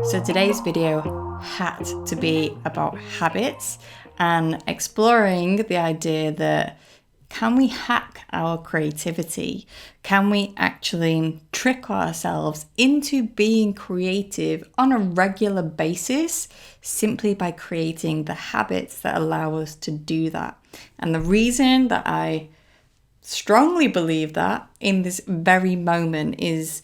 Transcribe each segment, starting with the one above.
So today's video had to be about habits and exploring the idea that can we hack our creativity? Can we actually trick ourselves into being creative on a regular basis simply by creating the habits that allow us to do that? And the reason that I strongly believe that in this very moment is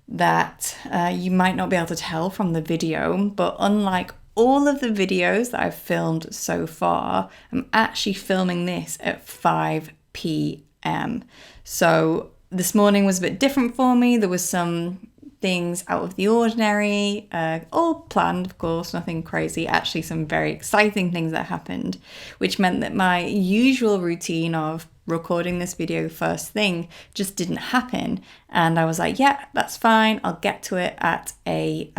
that you might not be able to tell from the video, but unlike all of the videos that I've filmed so far, I'm actually filming this at 5 p.m. So this morning was a bit different for me. There was some things out of the ordinary, all planned, of course, nothing crazy. Actually, some very exciting things that happened, which meant that my usual routine of recording this video first thing just didn't happen. And I was like, yeah, that's fine. I'll get to it at a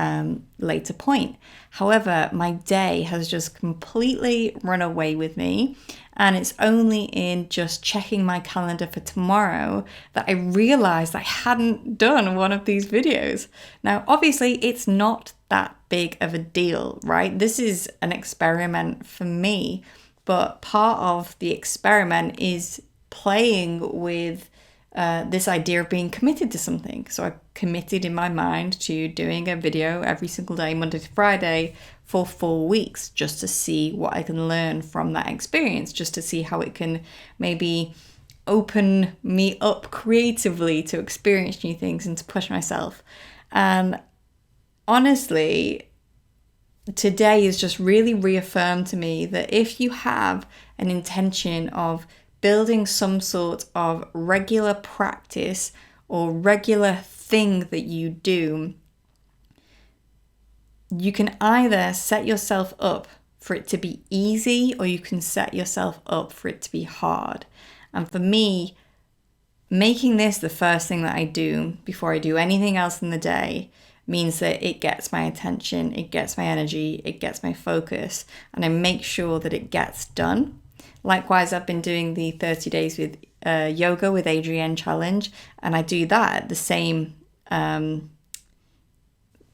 later point. However, my day has just completely run away with me. And it's only in just checking my calendar for tomorrow that I realized I hadn't done one of these videos. Now, obviously, it's not that big of a deal, right? This is an experiment for me, but part of the experiment is playing with this idea of being committed to something. So I committed in my mind to doing a video every single day, Monday to Friday, for 4 weeks, just to see what I can learn from that experience, just to see how it can maybe open me up creatively to experience new things and to push myself. And honestly, today is just really reaffirmed to me that if you have an intention of building some sort of regular practice or regular thing that you do, you can either set yourself up for it to be easy or you can set yourself up for it to be hard. And for me, making this the first thing that I do before I do anything else in the day means that it gets my attention, it gets my energy, it gets my focus, and I make sure that it gets done. Likewise, I've been doing the 30 days with yoga with Adrienne challenge, and I do that at the same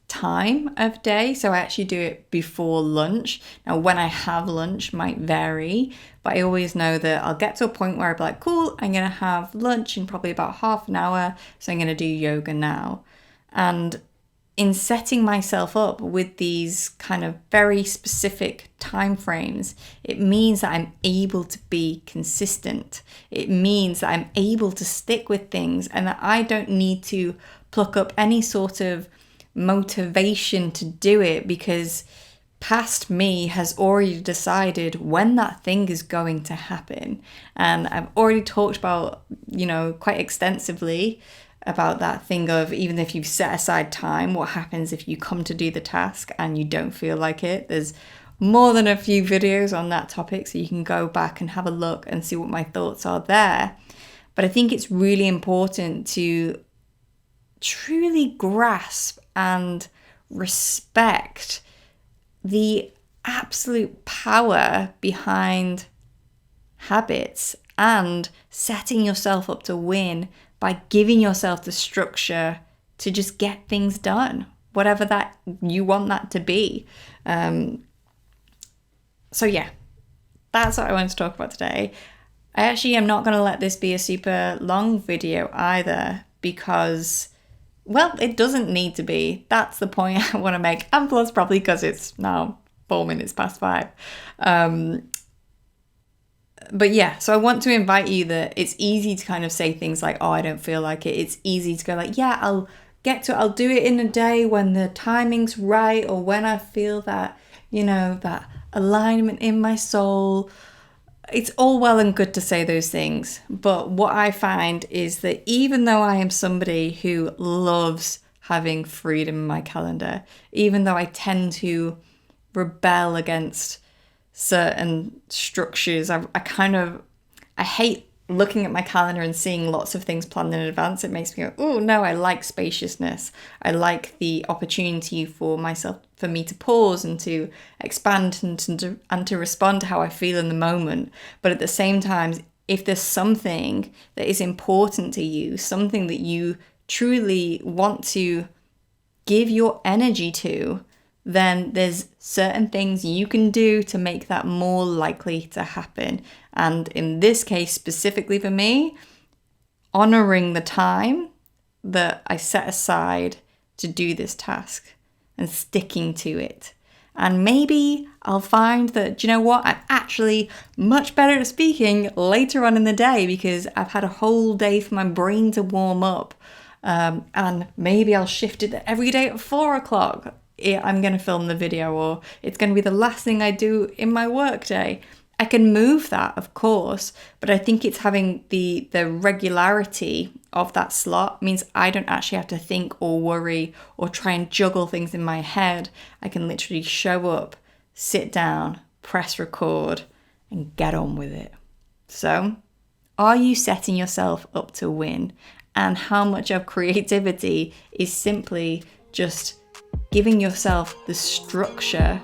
time of day. So I actually do it before lunch. Now, when I have lunch might vary, but I always know that I'll get to a point where I'll be like, cool, I'm going to have lunch in probably about half an hour. So I'm going to do yoga now. And in setting myself up with these kind of very specific time frames, it means that I'm able to be consistent. It means that I'm able to stick with things and that I don't need to pluck up any sort of motivation to do it because past me has already decided when that thing is going to happen. And I've already talked about, quite extensively about that thing of even if you've set aside time, what happens if you come to do the task and you don't feel like it. There's more than a few videos on that topic, so you can go back and have a look and see what my thoughts are there. But I think it's really important to truly grasp and respect the absolute power behind habits and setting yourself up to win by giving yourself the structure to just get things done, whatever that you want that to be. So yeah, that's what I wanted to talk about today. I actually am not going to let this be a super long video either because, well, it doesn't need to be. That's the point I want to make. And plus probably because it's now 4 minutes past 5. But yeah, so I want to invite you that it's easy to kind of say things like, oh, I don't feel like it. It's easy to go like, yeah, I'll do it in a day when the timing's right or when I feel that, that alignment in my soul. It's all well and good to say those things. But what I find is that even though I am somebody who loves having freedom in my calendar, even though I tend to rebel against certain structures, I hate looking at my calendar and seeing lots of things planned in advance. It makes me go, oh no, I like spaciousness. I like the opportunity for me to pause and to expand and to respond to how I feel in the moment. But at the same time, if there's something that is important to you, something that you truly want to give your energy to, then there's certain things you can do to make that more likely to happen. And in this case, specifically for me, honoring the time that I set aside to do this task and sticking to it. And maybe I'll find that, do you know what, I'm actually much better at speaking later on in the day because I've had a whole day for my brain to warm up. And maybe I'll shift it every day at 4 o'clock. I'm going to film the video, or it's going to be the last thing I do in my work day. I can move that, of course, but I think it's having the regularity of that slot means I don't actually have to think or worry or try and juggle things in my head. I can literally show up, sit down, press record, and get on with it. So, are you setting yourself up to win? And how much of creativity is simply just giving yourself the structure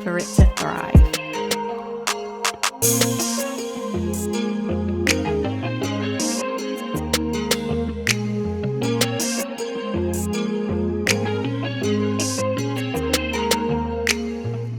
for it to thrive?